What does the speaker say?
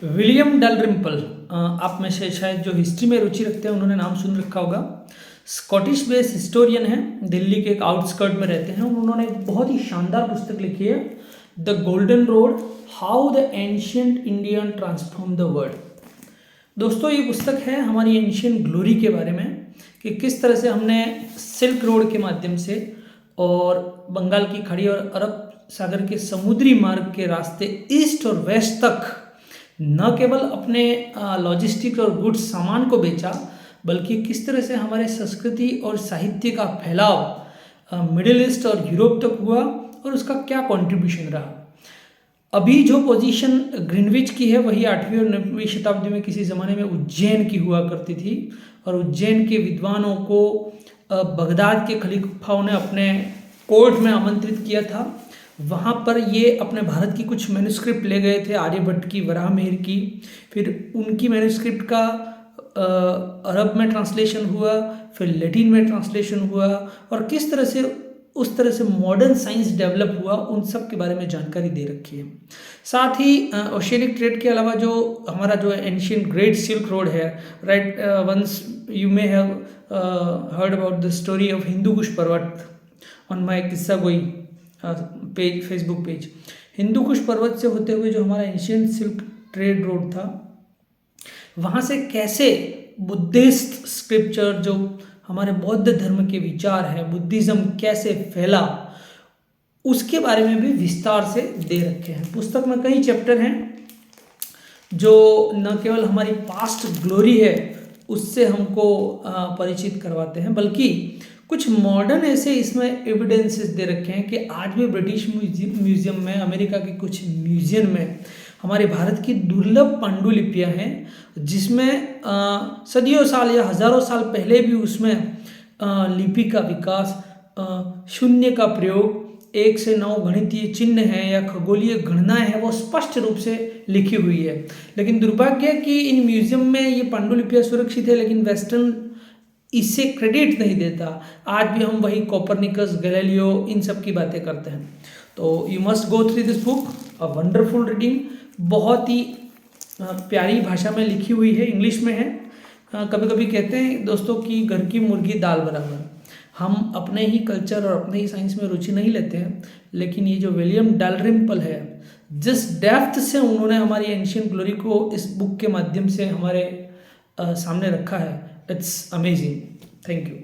William डलरिम्पल, आप में से शायद जो हिस्ट्री में रुचि रखते हैं उन्होंने नाम सुन रखा होगा। स्कॉटिश बेस्ड हिस्टोरियन हैं, दिल्ली के एक आउटस्कर्ट में रहते हैं। उन्होंने एक बहुत ही शानदार पुस्तक लिखी है, the golden road, how the ancient Indian transform the world. दोस्तों, ये पुस्तक है हमारी एंशियंट ग्लोरी के बारे में, कि किस तरह से हमने सिल्क रोड के माध्यम से और बंगाल की खाड़ी और अरब सागर के समुद्री मार्ग के रास्ते ईस्ट और वेस्ट तक न केवल अपने लॉजिस्टिक और गुड्स सामान को बेचा, बल्कि किस तरह से हमारे संस्कृति और साहित्य का फैलाव मिडिल ईस्ट और यूरोप तक हुआ और उसका क्या कंट्रीब्यूशन रहा। अभी जो पोजीशन ग्रीनविच की है वही 8वीं और 9वीं शताब्दी में किसी ज़माने में उज्जैन की हुआ करती थी, और उज्जैन के विद्वानों को बगदाद के खलीफाओं ने अपने कोर्ट में आमंत्रित किया था। वहाँ पर ये अपने भारत की कुछ मैन्युस्क्रिप्ट ले गए थे, आर्यभट्ट की, वराहमिहिर की। फिर उनकी मैन्युस्क्रिप्ट का अरब में ट्रांसलेशन हुआ, फिर लैटिन में ट्रांसलेशन हुआ, और किस तरह से उस तरह से मॉडर्न साइंस डेवलप हुआ, उन सब के बारे में जानकारी दे रखी है। साथ ही ओशियनिक ट्रेड के अलावा जो हमारा जो एंशियंट ग्रेट सिल्क रोड है, right, once you may have heard about the story of Hindu Kush parvat on my Kissa Goi page, Facebook page. Hindu Kush पर्वत से होते हुए जो हमारा एंशियंट सिल्क ट्रेड रोड था, वहाँ से कैसे बुद्धिस्ट स्क्रिप्चर, जो हमारे बौद्ध धर्म के विचार हैं, बुद्धिज़्म कैसे फैला, उसके बारे में भी विस्तार से दे रखे हैं। पुस्तक में कई चैप्टर हैं जो न केवल हमारी पास्ट ग्लोरी है उससे हमको परिचित करवाते हैं, बल्कि कुछ मॉडर्न ऐसे इसमें एविडेंसेस दे रखे हैं कि आज भी ब्रिटिश म्यूजियम में, अमेरिका के कुछ म्यूजियम में हमारे भारत की दुर्लभ पांडुलिपियां हैं, जिसमें सदियों साल या हजारों साल पहले भी उसमें लिपि का विकास, शून्य का प्रयोग, 1 से 9 गणितीय चिन्ह हैं या खगोलीय गणनाएं हैं, वो स्पष्ट रूप से लिखी हुई है। लेकिन दुर्भाग्य है कि इन म्यूजियम में ये पांडुलिपियां सुरक्षित है, लेकिन वेस्टर्न इससे क्रेडिट नहीं देता। आज भी हम वही कोपरनिकस, गैलीलियो, इन सब की बातें करते हैं। तो you must go through this book, a wonderful reading. बहुत ही प्यारी भाषा में लिखी हुई है, इंग्लिश में है। कभी कभी कहते हैं दोस्तों कि घर की मुर्गी दाल बराबर। हम अपने ही कल्चर और अपने ही साइंस में रुचि नहीं लेते हैं, लेकिन ये जो विलियम डलरिम्पल है, जिस डेप्थ से उन्होंने हमारी एंशियंट ग्लोरी को इस बुक के माध्यम से हमारे सामने रखा है, इट्स अमेजिंग। Thank you.